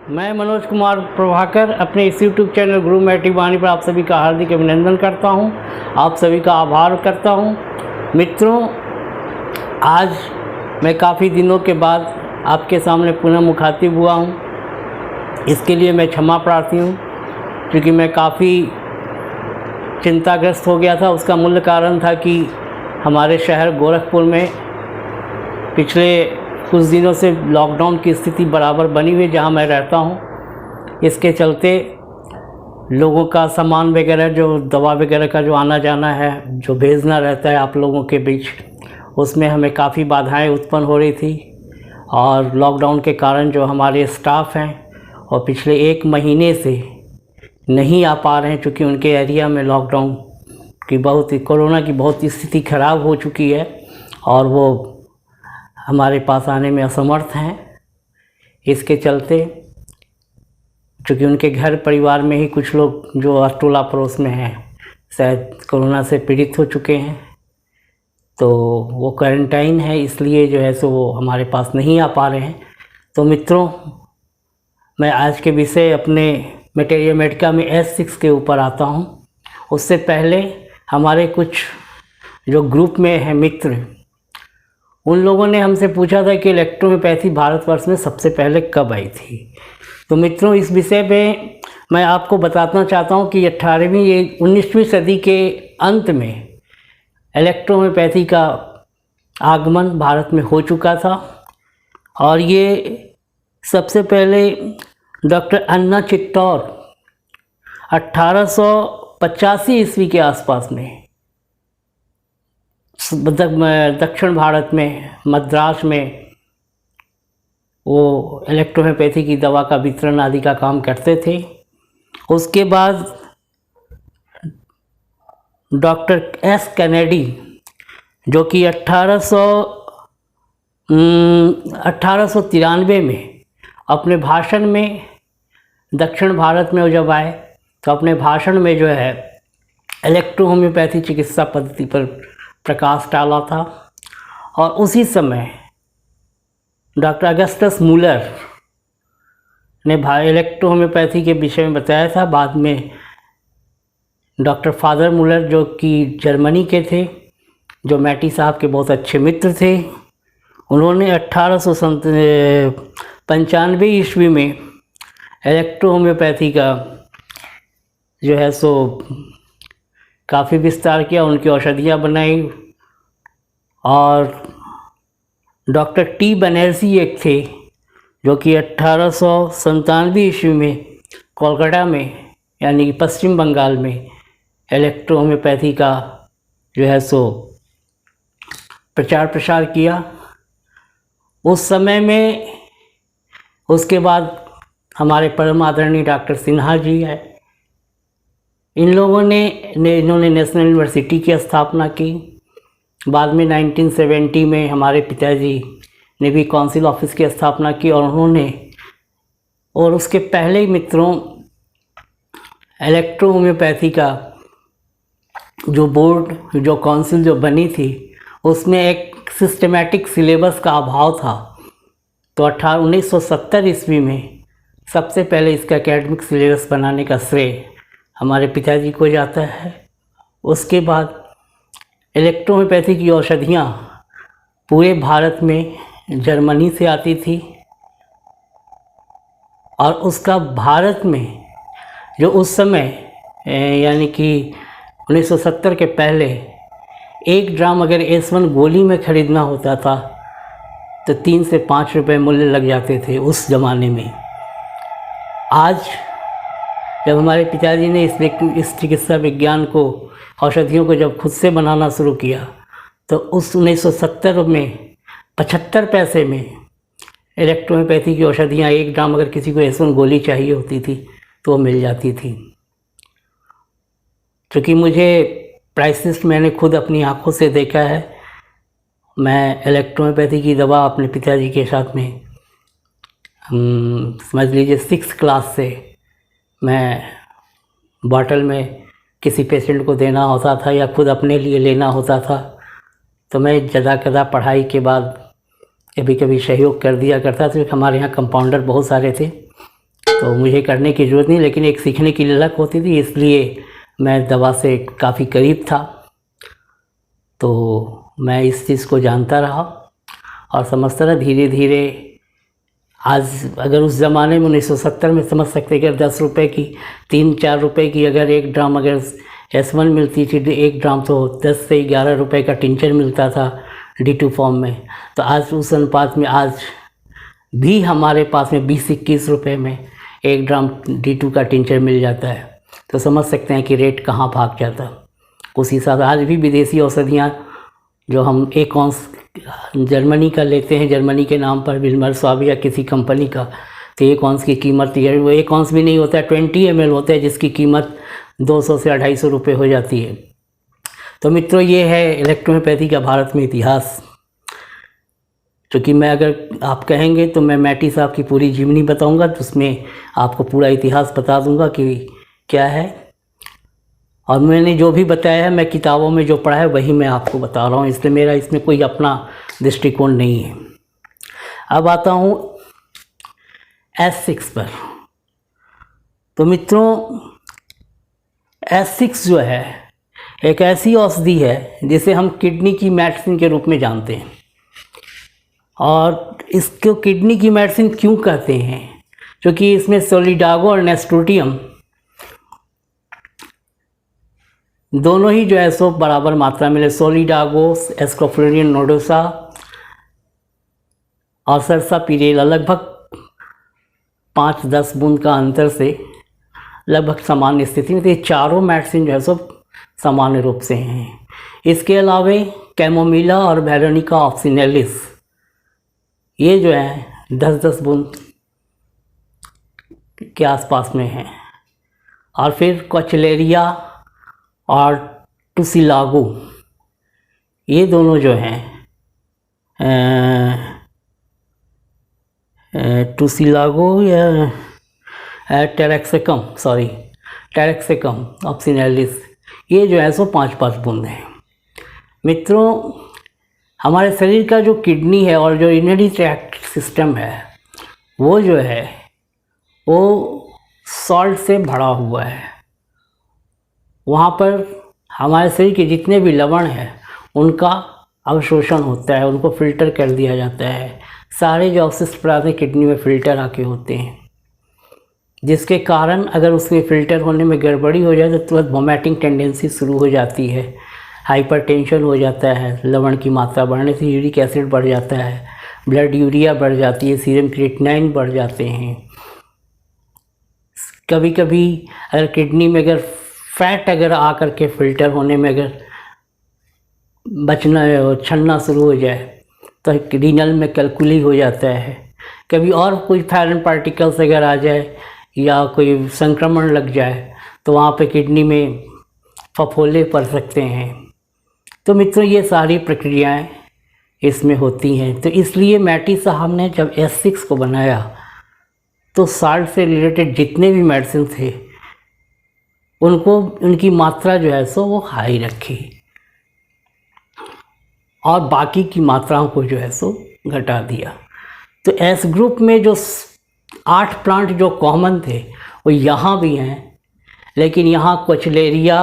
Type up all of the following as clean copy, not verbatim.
मैं मनोज कुमार प्रभाकर अपने इस यूट्यूब चैनल गुरु मैटी वाणी पर आप सभी का हार्दिक अभिनंदन करता हूं, आप सभी का आभार करता हूं। मित्रों, आज मैं काफ़ी दिनों के बाद आपके सामने पुनः मुखातिब हुआ हूं। इसके लिए मैं क्षमा प्रार्थी हूं, क्योंकि मैं काफ़ी चिंताग्रस्त हो गया था। उसका मूल कारण था कि हमारे शहर गोरखपुर में पिछले कुछ दिनों से लॉकडाउन की स्थिति बराबर बनी हुई जहां मैं रहता हूं। इसके चलते लोगों का सामान वगैरह, जो दवा वगैरह का जो आना जाना है, जो भेजना रहता है आप लोगों के बीच, उसमें हमें काफ़ी बाधाएं उत्पन्न हो रही थी। और लॉकडाउन के कारण जो हमारे स्टाफ हैं और पिछले 1 महीने से नहीं आ पा रहे हैं, चूँकि उनके एरिया में लॉकडाउन की कोरोना की बहुत स्थिति ख़राब हो चुकी है और वो हमारे पास आने में असमर्थ हैं। इसके चलते चूँकि उनके घर परिवार में ही कुछ लोग जो टोला पड़ोस में हैं शायद कोरोना से पीड़ित हो चुके हैं, तो वो क्वारंटाइन है, इसलिए जो है सो वो हमारे पास नहीं आ पा रहे हैं। तो मित्रों, मैं आज के विषय अपने मटेरियल मेडिका में S6 के ऊपर आता हूँ। उससे पहले हमारे कुछ जो ग्रुप में हैं मित्र, उन लोगों ने हमसे पूछा था कि इलेक्ट्रोहोम्योपैथी भारतवर्ष में सबसे पहले कब आई थी। तो मित्रों, इस विषय पे मैं आपको बताना चाहता हूँ कि 19वीं सदी के अंत में इलेक्ट्रोहोम्योपैथी का आगमन भारत में हो चुका था। और ये सबसे पहले डॉक्टर अन्ना चित्तौर 1885 ईस्वी के आसपास में दक्षिण भारत में मद्रास में वो इलेक्ट्रोहोम्योपैथी की दवा का वितरण आदि का काम करते थे। उसके बाद डॉक्टर S कैनेडी, जो कि 1893 में अपने भाषण में दक्षिण भारत में जब आए तो अपने भाषण में जो है इलेक्ट्रोहोम्योपैथी चिकित्सा पद्धति पर प्रकाश डाला था। और उसी समय डॉक्टर अगस्टस मूलर ने इलेक्ट्रोहोम्योपैथी के विषय में बताया था। बाद में डॉक्टर फादर मूलर, जो कि जर्मनी के थे, जो मैटी साहब के बहुत अच्छे मित्र थे, उन्होंने 1895 ईस्वी में इलेक्ट्रोहोम्योपैथी का जो है सो काफ़ी विस्तार किया, उनकी औषधियाँ बनाई। और डॉक्टर T बनर्जी एक थे, जो कि 1897 ईस्वी में कोलकाता में यानी कि पश्चिम बंगाल में इलेक्ट्रोहोम्योपैथी का जो है सो प्रचार प्रसार किया उस समय में। उसके बाद हमारे परम आदरणीय डॉक्टर सिन्हा जी है। इन्होंने नेशनल यूनिवर्सिटी की स्थापना की। बाद में 1970 में हमारे पिताजी ने भी काउंसिल ऑफिस की स्थापना की। और उसके पहले ही मित्रों, इलेक्ट्रोहोम्योपैथी का जो बोर्ड, जो काउंसिल जो बनी थी, उसमें एक सिस्टमैटिक सिलेबस का अभाव था। तो 1970 ईस्वी में सबसे पहले इसका एकेडमिक सिलेबस बनाने का श्रेय हमारे पिताजी को जाता है। उसके बाद इलेक्ट्रोहोम्योपैथी की औषधियाँ पूरे भारत में जर्मनी से आती थी। और उसका भारत में जो उस समय यानी कि 1970 के पहले 1 ग्राम अगर S1 गोली में ख़रीदना होता था तो 3 से 5 रुपए मूल्य लग जाते थे उस ज़माने में। आज जब हमारे पिताजी ने इस चिकित्सा विज्ञान को, औषधियों को जब खुद से बनाना शुरू किया, तो उस 1970 में 75 पैसे में इलेक्ट्रोहोम्योपैथी की औषधियाँ 1 ग्राम अगर किसी को S1 गोली चाहिए होती थी तो वो मिल जाती थी। क्योंकि मुझे प्राइस मैंने खुद अपनी आँखों से देखा है। मैं इलेक्ट्रोहोम्योपैथी की दवा अपने पिताजी के साथ में समझ लीजिए 6th क्लास से मैं बॉटल में किसी पेशेंट को देना होता था या खुद अपने लिए लेना होता था। तो मैं ज़्यादा पढ़ाई के बाद कभी कभी सहयोग कर दिया करता था, क्योंकि हमारे यहाँ कंपाउंडर बहुत सारे थे। तो मुझे करने की ज़रूरत नहीं, लेकिन एक सीखने की ललक होती थी, इसलिए मैं दवा से काफ़ी करीब था। तो मैं इस चीज़ को जानता रहा और समझता रहा। धीरे धीरे आज अगर उस ज़माने में 1970 में समझ सकते कि 10 रुपये की 3-4 रुपये की अगर 1 ड्राम अगर S1 मिलती थी, 1 ड्राम तो 10 से 11 रुपये का टिंचर मिलता था D2 फॉर्म में। तो आज उस अनुपात में आज भी हमारे पास में 20-21 रुपये में 1 ड्राम D2 का टिंचर मिल जाता है। तो समझ सकते हैं कि रेट कहाँ भाग जाता। उस हिसाब से आज भी विदेशी औषधियाँ जो हम एक औंस जर्मनी का लेते हैं, जर्मनी के नाम पर विल्मर स्वाब या किसी कंपनी का, तो 1 औंस की कीमत, वो 1 औंस भी नहीं होता है, 20 ml होता है, जिसकी कीमत 200 से 250 रुपये हो जाती है। तो मित्रों, ये है इलेक्ट्रोपैथी का भारत में इतिहास। क्योंकि मैं अगर आप कहेंगे तो मैं मैटी साहब की पूरी जीवनी बताऊंगा, तो उसमें आपको पूरा इतिहास बता दूंगा कि क्या है। और मैंने जो भी बताया है, मैं किताबों में जो पढ़ा है वही मैं आपको बता रहा हूँ, इसलिए मेरा इसमें कोई अपना दृष्टिकोण नहीं है। अब आता हूँ S6 पर। तो मित्रों, S6 जो है एक ऐसी औषधि है जिसे हम किडनी की मेडिसिन के रूप में जानते हैं। और इसको किडनी की मेडिसिन क्यों कहते हैं? क्योंकि इसमें सोलिडागो और नेस्टोटियम दोनों ही जो है सो बराबर मात्रा में, सोलिडागो एस्कोफ्लोरिन नोडोसा और सरसापिरेला लगभग 5-10 बूंद का अंतर से लगभग सामान्य स्थिति में। तो ये चारों मेडिसिन जो है सो सामान्य रूप से हैं। इसके अलावे कैमोमिला और वेरोनिका ऑक्सिनेलिस ये जो है 10-10 बूंद के आसपास में हैं। और फिर कोचलेरिया और टुसिलागो ये दोनों जो हैं, टुसिलागो या टेरेक्सेकम ऑक्सिनेलिस ये जो है सो 5-5 बूंद हैं। मित्रों, हमारे शरीर का जो किडनी है और जो यूरिनरी ट्रैक्ट सिस्टम है वो जो है वो सॉल्ट से भरा हुआ है। वहाँ पर हमारे शरीर के जितने भी लवण हैं उनका अवशोषण होता है, उनको फ़िल्टर कर दिया जाता है। सारे जो अवशिष्ट पदार्थ किडनी में फ़िल्टर आके होते हैं, जिसके कारण अगर उसके फ़िल्टर होने में गड़बड़ी हो जाए तो तुरंत वोमिटिंग टेंडेंसी शुरू हो जाती है, हाइपरटेंशन हो जाता है, लवण की मात्रा बढ़ने से यूरिक एसिड बढ़ जाता है, ब्लड यूरिया बढ़ जाती है, सीरम क्रिएटिनिन बढ़ जाते हैं। कभी कभी अगर किडनी में अगर फैट अगर आकर के फ़िल्टर होने में अगर बचना छनना शुरू हो जाए तो रीनल में कैलकुली हो जाता है। कभी और कोई फॉरेन पार्टिकल्स अगर आ जाए या कोई संक्रमण लग जाए तो वहाँ पे किडनी में फफोले पड़ सकते हैं। तो मित्रों, ये सारी प्रक्रियाएं इसमें होती हैं। तो इसलिए मैटी साहब ने जब S6 को बनाया तो साल्ट से रिलेटेड जितने भी मेडिसिन थे उनको उनकी मात्रा जो है सो वो हाई रखी और बाकी की मात्राओं को जो है सो घटा दिया। तो S ग्रुप में जो 8 प्लांट जो कॉमन थे वो यहाँ भी हैं, लेकिन यहाँ कोचलेरिया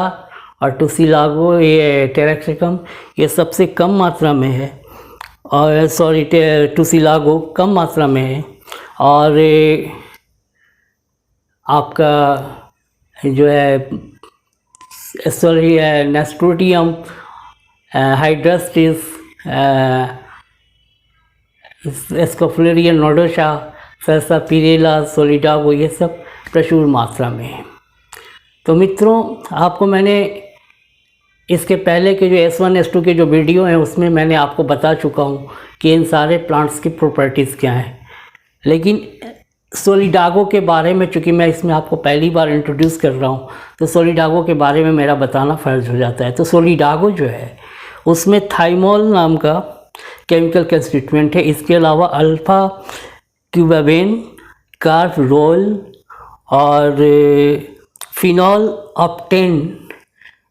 और टुसिलागो ये टेरेक्सेकम ये सबसे कम मात्रा में है, और टुसिलागो कम मात्रा में है। और आपका जो है नेस्टोटियम, हाइड्रास्टिस, एस्कोफ्लोरिन नोडोसा, सरसापिरेला, सोलिडागो ये सब प्रचुर मात्रा में है। तो मित्रों, आपको मैंने इसके पहले के जो S1 S2 के जो वीडियो हैं उसमें मैंने आपको बता चुका हूँ कि इन सारे प्लांट्स की प्रॉपर्टीज़ क्या हैं। लेकिन सोलिडागो के बारे में, चूँकि मैं इसमें आपको पहली बार इंट्रोड्यूस कर रहा हूँ, तो सोलिडागो के बारे में मेरा बताना फ़र्ज हो जाता है। तो सोलिडागो जो है उसमें थाइमोल नाम का केमिकल कंस्टिट्यूएंट है। इसके अलावा अल्फ़ा क्यूबावेन, कार्बरोल और फिनॉल ऑप्टेन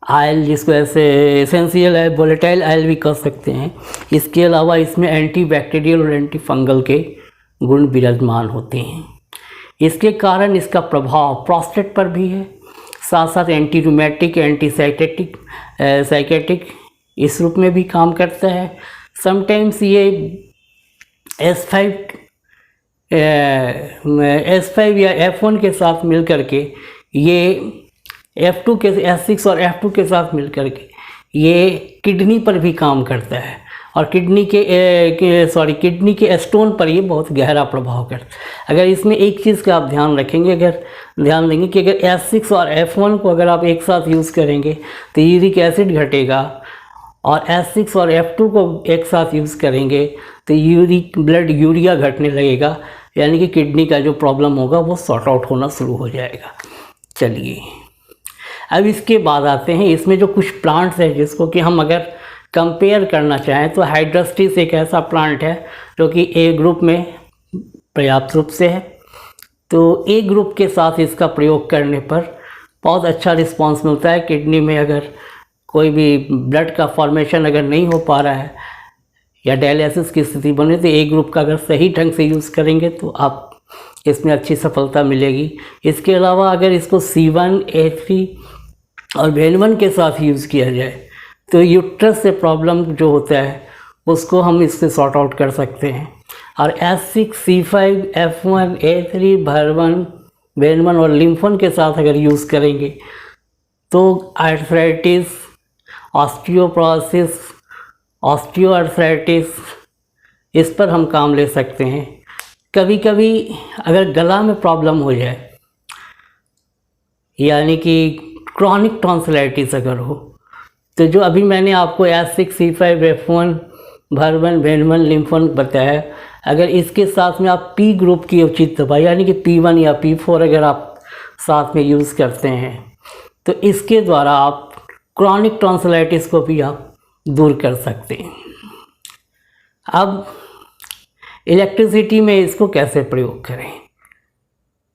आयल, जिसको ऐसे एसेंशियल है, वोलेटाइल आयल भी कह सकते हैं। इसके अलावा इसमें एंटी बैक्टीरियल और एंटी फंगल के गुण विराजमान होते हैं। इसके कारण इसका प्रभाव प्रोस्टेट पर भी है, साथ साथ एंटी रूमेटिक, एंटी साइकेटिक इस रूप में भी काम करता है। समटाइम्स ये S5 या F1 के साथ मिल करके, ये S6 और F2 के साथ मिल करके ये किडनी पर भी काम करता है, और किडनी के स्टोन पर ये बहुत गहरा प्रभाव करता है। अगर इसमें एक चीज़ का आप ध्यान रखेंगे, ध्यान देंगे कि अगर S6 और F1 को अगर आप एक साथ यूज़ करेंगे तो यूरिक एसिड घटेगा, और S6 और F2 को एक साथ यूज़ करेंगे तो यूरिया घटने लगेगा, यानी कि किडनी का जो प्रॉब्लम होगा वो सॉर्ट आउट होना शुरू हो जाएगा। चलिए, अब इसके बाद आते हैं इसमें जो कुछ प्लांट्स हैं जिसको कि हम अगर कंपेयर करना चाहें तो हाइड्रोस्टिस एक ऐसा प्लांट है जो कि ए ग्रुप में पर्याप्त रूप से है। तो ए ग्रुप के साथ इसका प्रयोग करने पर बहुत अच्छा रिस्पांस मिलता है। किडनी में अगर कोई भी ब्लड का फॉर्मेशन अगर नहीं हो पा रहा है या डायलिसिस की स्थिति बने तो ए ग्रुप का अगर सही ढंग से यूज़ करेंगे तो आप इसमें अच्छी सफलता मिलेगी। इसके अलावा अगर इसको C1, A3 और वेन1 के साथ यूज़ किया जाए तो यूट्रस से प्रॉब्लम जो होता है उसको हम इससे सॉर्ट आउट कर सकते हैं। और S6, C5, F1, A3, भर1, वेन1 और लिम्फन के साथ अगर यूज़ करेंगे तो आर्थराइटिस, ऑस्टियोपोरोसिस, ऑस्टियोआर्थराइटिस इस पर हम काम ले सकते हैं। कभी कभी अगर गला में प्रॉब्लम हो जाए, यानी कि क्रॉनिक टॉन्सिलाइटिस अगर हो, तो जो अभी मैंने आपको S6, C5, F1, भर1, वेन1, लिम्फन बताया, अगर इसके साथ में आप P ग्रुप की उचित दवा यानी कि P1 या P4 अगर आप साथ में यूज़ करते हैं तो इसके द्वारा आप क्रॉनिक टॉन्सिलाइटिस को भी आप दूर कर सकते हैं। अब इलेक्ट्रिसिटी में इसको कैसे प्रयोग करें,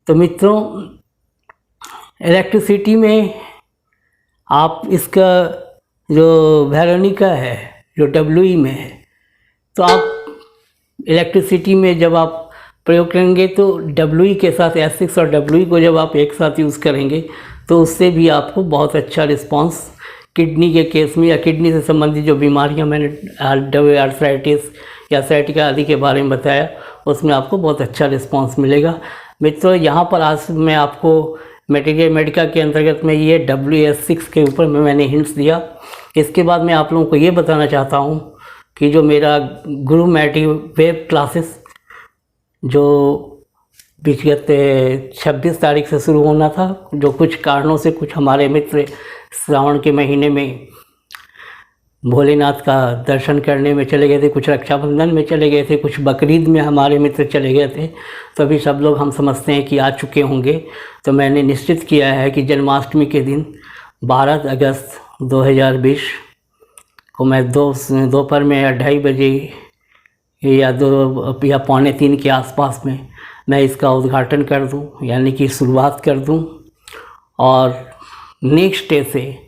तो मित्रों इलेक्ट्रिसिटी में आप इसका जो वेरोनिका है जो WE में है, तो आप इलेक्ट्रिसिटी में जब आप प्रयोग करेंगे तो WE के साथ S6 और WE को जब आप एक साथ यूज़ करेंगे तो उससे भी आपको बहुत अच्छा रिस्पांस किडनी के केस में या किडनी से संबंधित जो बीमारियां मैंने आर्थराइटिस या साइटिका आदि के बारे में बताया उसमें आपको बहुत अच्छा रिस्पांस मिलेगा। मित्रों, यहाँ पर आज मैं आपको मेडिका के अंतर्गत में ये WS6 के ऊपर में मैंने हिंट्स दिया। इसके बाद मैं आप लोगों को ये बताना चाहता हूँ कि जो मेरा गुरु मैटी वेब क्लासेस जो विगत 26 तारीख से शुरू होना था, जो कुछ कारणों से कुछ हमारे मित्र श्रावण के महीने में भोलेनाथ का दर्शन करने में चले गए थे, कुछ रक्षाबंधन में चले गए थे, कुछ बकरीद में हमारे मित्र चले गए थे, तो अभी सब लोग हम समझते हैं कि आ चुके होंगे। तो मैंने निश्चित किया है कि जन्माष्टमी के दिन 12 अगस्त 2020 को मैं दोपहर में 2:30 बजे या 2 या 2:45 के आसपास में मैं इसका उद्घाटन कर दूं, यानी कि शुरुआत कर दूं, और नेक्स्ट डे से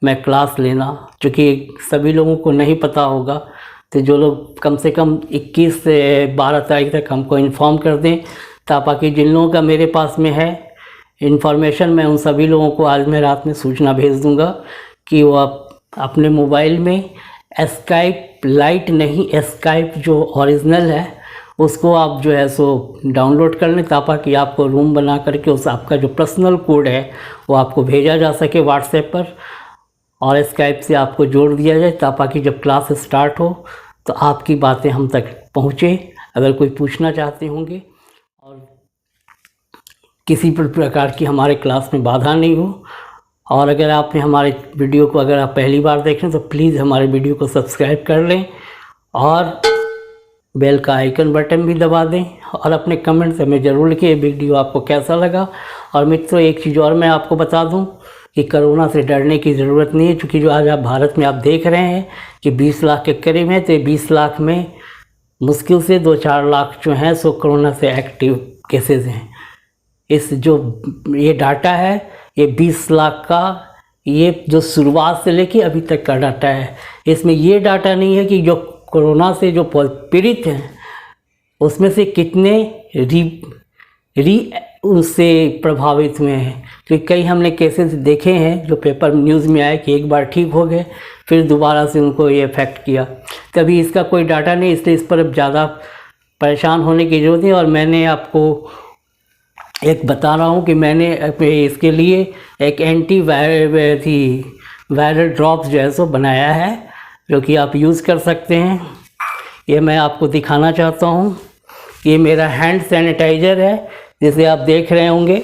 मैं क्लास लेना, चूँकि सभी लोगों को नहीं पता होगा तो जो लोग कम से कम 21 से 12 तारीख तक हमको इन्फॉर्म कर दें, ताकि जिन लोगों का मेरे पास में है इन्फॉर्मेशन, मैं उन सभी लोगों को आज मैं रात में सूचना भेज दूंगा कि वो अपने मोबाइल में स्काइप लाइट नहीं, स्काइप जो ओरिजिनल है उसको आप जो है सो डाउनलोड कर लें, ताकि आपको रूम बना करके उस आपका जो पर्सनल कोड है वो आपको भेजा जा सके व्हाट्सएप पर, और स्काइप से आपको जोड़ दिया जाए, ताकि जब क्लास स्टार्ट हो तो आपकी बातें हम तक पहुँचे। अगर कोई पूछना चाहते होंगे और किसी प्रकार की हमारे क्लास में बाधा नहीं हो, और अगर आपने हमारे वीडियो को अगर आप पहली बार देख रहे हैं तो प्लीज़ हमारे वीडियो को सब्सक्राइब कर लें और बेल का आइकन बटन भी दबा दें, और अपने कमेंट्स हमें ज़रूर लिखें ये वीडियो आपको कैसा लगा। और मित्रों, एक चीज़ और मैं आपको बता दूं कि कोरोना से डरने की ज़रूरत नहीं है, क्योंकि जो आज आप भारत में आप देख रहे हैं कि 20 लाख के करीब है, तो 20 लाख में मुश्किल से 2-4 लाख जो हैं सो कोरोना से एक्टिव केसेस हैं। इस जो ये डाटा है ये 20 लाख का, ये जो शुरुआत से लेके अभी तक का डाटा है। इसमें ये डाटा नहीं है कि जो कोरोना से जो पीड़ित हैं उसमें से कितने उससे प्रभावित हुए हैं। क्योंकि कई हमने केसेस देखे हैं जो पेपर न्यूज़ में आए कि एक बार ठीक हो गए फिर दोबारा से उनको ये इफ़ेक्ट किया। तभी इसका कोई डाटा नहीं, इसलिए इस पर अब ज़्यादा परेशान होने की ज़रूरत नहीं। और मैंने आपको एक बता रहा हूँ कि मैंने इसके लिए एक वायरल ड्रॉप्स जो है सो बनाया है, जो कि आप यूज़ कर सकते हैं। ये मैं आपको दिखाना चाहता हूँ। ये मेरा हैंड सैनिटाइज़र है जिसे आप देख रहे होंगे।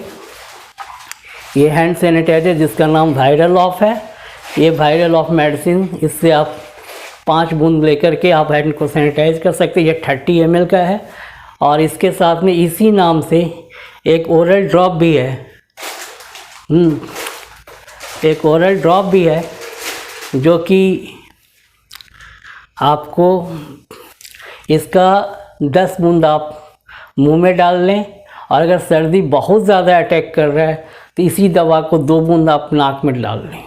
ये हैंड सैनिटाइज़र जिसका नाम वायरल ऑफ है। ये वायरल ऑफ मेडिसिन, इससे आप 5 बूंद लेकर के आप हैंड को सैनिटाइज कर सकते हैं। ये 30 ml का है। और इसके साथ में इसी नाम से एक ओरल ड्रॉप भी है। एक ओरल ड्रॉप भी है जो कि आपको इसका 10 बूंद आप मुंह में डाल लें, और अगर सर्दी बहुत ज़्यादा अटैक कर रहा है तो इसी दवा को 2 बूंद आप नाक में डाल लें।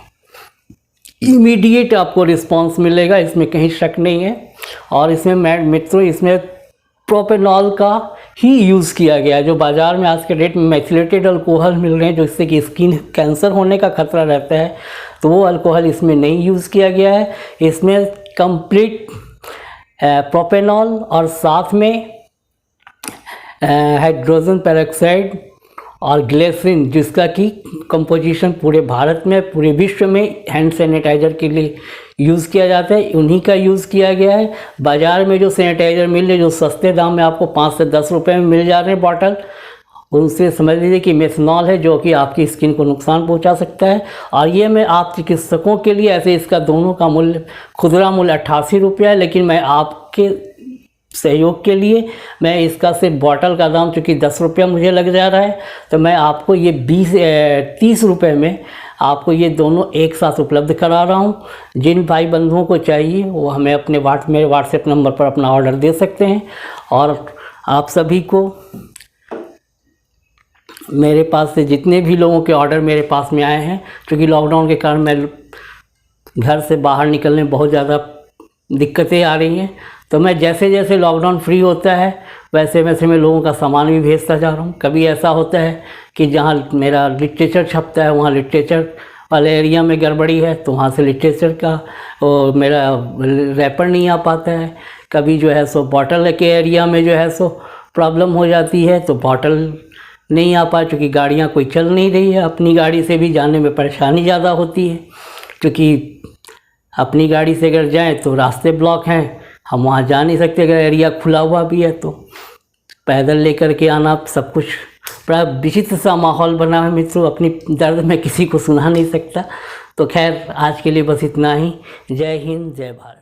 इमीडिएट आपको रिस्पांस मिलेगा, इसमें कहीं शक नहीं है। और इसमें मित्रों, इसमें प्रोपेनॉल का ही यूज़ किया गया है। जो बाज़ार में आज के डेट में मैथिलेटेड अल्कोहल मिल रहे हैं जो इससे कि स्किन कैंसर होने का खतरा रहता है, तो वो अल्कोहल इसमें नहीं यूज़ किया गया है। इसमें कंप्लीट प्रोपेनॉल और साथ में हाइड्रोजन पेरोक्साइड और ग्लिसरीन, जिसका कि कंपोजिशन पूरे भारत में, पूरे विश्व में हैंड सैनिटाइज़र के लिए यूज़ किया जाता है, उन्हीं का यूज़ किया गया है। बाज़ार में जो सैनिटाइज़र मिल रहे, जो सस्ते दाम में आपको 5 से 10 रुपए में मिल जा रहे हैं बॉटल, उनसे समझ लीजिए कि मेथनॉल है जो कि आपकी स्किन को नुकसान पहुंचा सकता है। और ये मैं आप चिकित्सकों के लिए, ऐसे इसका दोनों का मूल्य, खुदरा मूल्य 88 रुपया है, लेकिन मैं आपके सहयोग के लिए मैं इसका सिर्फ बॉटल का दाम, चूँकि 10 रुपया मुझे लग जा रहा है, तो मैं आपको ये 30 रुपये में आपको ये दोनों एक साथ उपलब्ध करा रहा हूँ। जिन भाई बंधुओं को चाहिए वो हमें अपने मेरे व्हाट्सएप नंबर पर अपना ऑर्डर दे सकते हैं। और आप सभी को, मेरे पास से जितने भी लोगों के ऑर्डर मेरे पास में आए हैं, क्योंकि लॉकडाउन के कारण मैं घर से बाहर निकलने में बहुत ज़्यादा दिक्कतें आ रही हैं, तो मैं जैसे जैसे लॉकडाउन फ्री होता है वैसे वैसे मैं लोगों का सामान भी भेजता जा रहा हूँ। कभी ऐसा होता है कि जहाँ मेरा लिटरेचर छपता है वहाँ लिटरेचर वाले एरिया में गड़बड़ी है, तो वहाँ से लिटरेचर का और मेरा रैपर नहीं आ पाता है। कभी जो है सो बॉटल के एरिया में जो है सो प्रॉब्लम हो जाती है, तो बॉटल नहीं आ पाए, क्योंकि गाड़ियाँ कोई चल नहीं रही है। अपनी गाड़ी से भी जाने में परेशानी ज़्यादा होती है, क्योंकि अपनी गाड़ी से अगर जाएं तो रास्ते ब्लॉक हैं, हम वहाँ जा नहीं सकते। अगर एरिया खुला हुआ भी है तो पैदल लेकर के आना, सब कुछ बड़ा विचित्र सा माहौल बना है मित्रों। अपनी दर्द मैं किसी को सुना नहीं सकता। तो खैर, आज के लिए बस इतना ही। जय हिंद, जय भारत।